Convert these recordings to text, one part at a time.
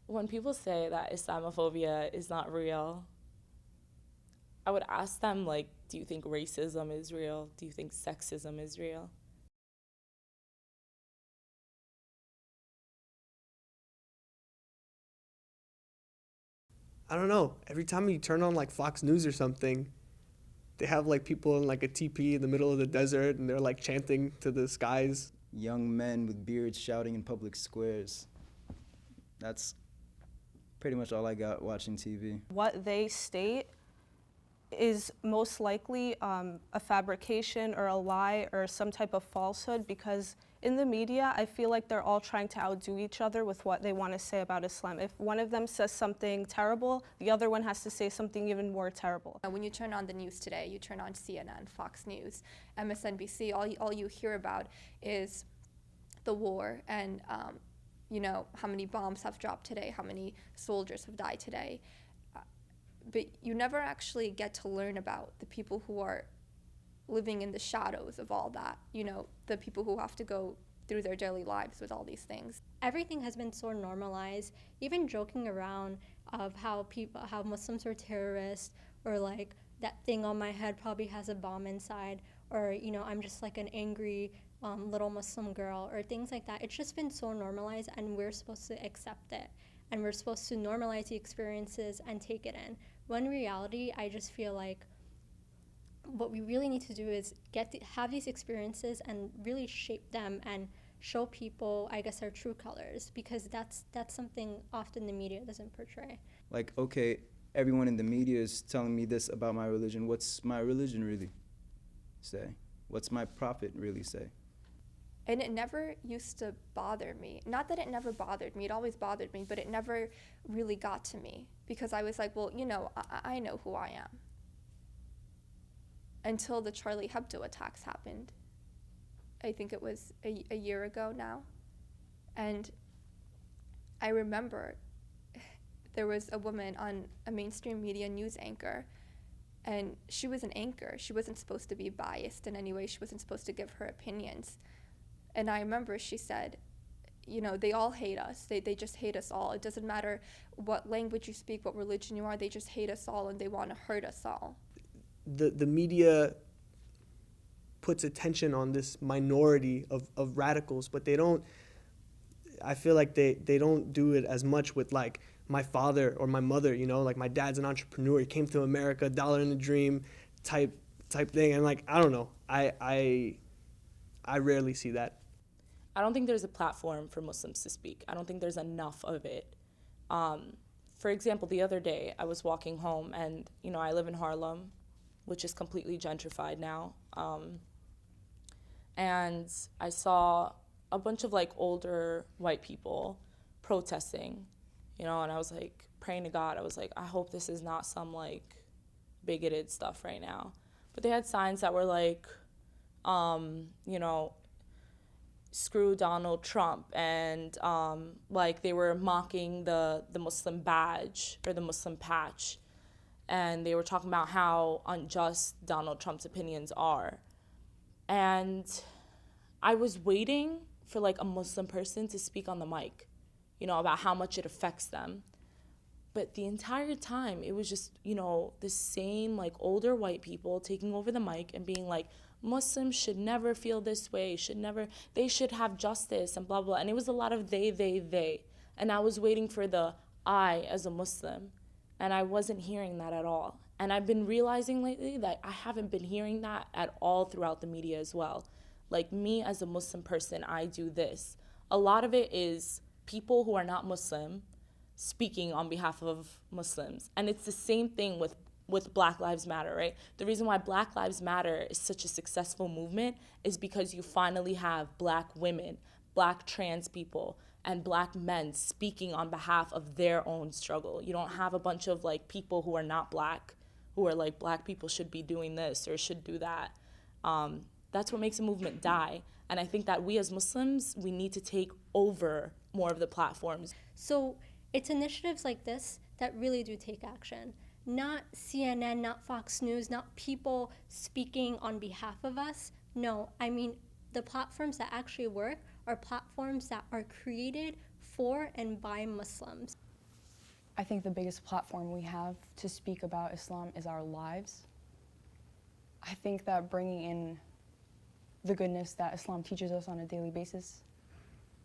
When people say that Islamophobia is not real, I would ask them, like, do you think racism is real? Do you think sexism is real? I don't know. Every time you turn on like Fox News or something, they have like people in like a teepee in the middle of the desert and they're like chanting to the skies. Young men with beards shouting in public squares. That's pretty much all I got watching TV. What they state is most likely a fabrication or a lie or some type of falsehood, because in the media, I feel like they're all trying to outdo each other with what they want to say about Islam. If one of them says something terrible, the other one has to say something even more terrible. When you turn on the news today, you turn on CNN, Fox News, MSNBC, all you hear about is the war and how many bombs have dropped today, how many soldiers have died today. But you never actually get to learn about the people who are living in the shadows of all that, the people who have to go through their daily lives with all these things. Everything has been so normalized, even joking around of how Muslims are terrorists, or like that thing on my head probably has a bomb inside, or I'm just like an angry little Muslim girl, or things like that. It's just been so normalized, and we're supposed to accept it, and we're supposed to normalize the experiences and take it in. When in reality, I just feel like what we really need to do is have these experiences and really shape them and show people, I guess, our true colors, because that's something often the media doesn't portray. Like, okay, everyone in the media is telling me this about my religion. What's my religion really say? What's my prophet really say? And it never used to bother me. Not that it never bothered me, it always bothered me, but it never really got to me, because I was like, well, I know who I am. Until the Charlie Hebdo attacks happened. I think it was a year ago now. And I remember there was a woman on a mainstream media news anchor, and she was an anchor. She wasn't supposed to be biased in any way. She wasn't supposed to give her opinions. And I remember she said, they all hate us. They just hate us all. It doesn't matter what language you speak, what religion you are, they just hate us all and they want to hurt us all. The media puts attention on this minority of radicals, but I feel like they don't do it as much with like my father or my mother, like my dad's an entrepreneur. He came to America, dollar in a dream type thing. And like, I don't know. I rarely see that. I don't think there's a platform for Muslims to speak. I don't think there's enough of it. For example, the other day I was walking home, and I live in Harlem, which is completely gentrified now. And I saw a bunch of like older white people protesting, and I was like praying to God. I was like, I hope this is not some like bigoted stuff right now. But they had signs that were like, screw Donald Trump, and like they were mocking the Muslim badge or the Muslim patch, and they were talking about how unjust Donald Trump's opinions are. And I was waiting for like a Muslim person to speak on the mic, about how much it affects them. But the entire time it was just, the same like older white people taking over the mic and being like, Muslims should never feel this way, they should have justice and blah, blah. And it was a lot of they. And I was waiting for the I as a Muslim. And I wasn't hearing that at all. And I've been realizing lately that I haven't been hearing that at all throughout the media as well. Like me as a Muslim person, I do this. A lot of it is people who are not Muslim speaking on behalf of Muslims. And it's the same thing with Black Lives Matter, right? The reason why Black Lives Matter is such a successful movement is because you finally have Black women, Black trans people, and Black men speaking on behalf of their own struggle. You don't have a bunch of like people who are not Black, who are like, Black people should be doing this or should do that. That's what makes a movement die. And I think that we as Muslims, we need to take over more of the platforms. So it's initiatives like this that really do take action. Not CNN, not Fox News, not people speaking on behalf of us. No, I mean, the platforms that actually work are platforms that are created for and by Muslims. I think the biggest platform we have to speak about Islam is our lives. I think that bringing in the goodness that Islam teaches us on a daily basis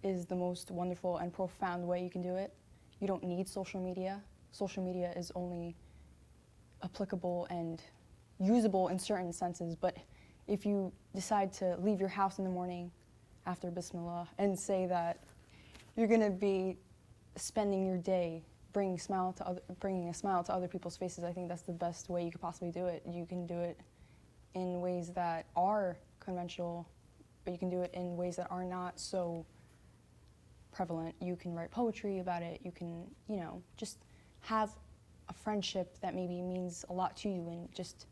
is the most wonderful and profound way you can do it. You don't need social media. Social media is only applicable and usable in certain senses, but if you decide to leave your house in the morning after Bismillah and say that you're going to be spending your day bringing a smile to other people's faces, I think that's the best way you could possibly do it. You can do it in ways that are conventional, but you can do it in ways that are not so prevalent. You can write poetry about it. You can, just have a friendship that maybe means a lot to you and just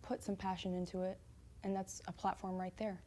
put some passion into it, and that's a platform right there.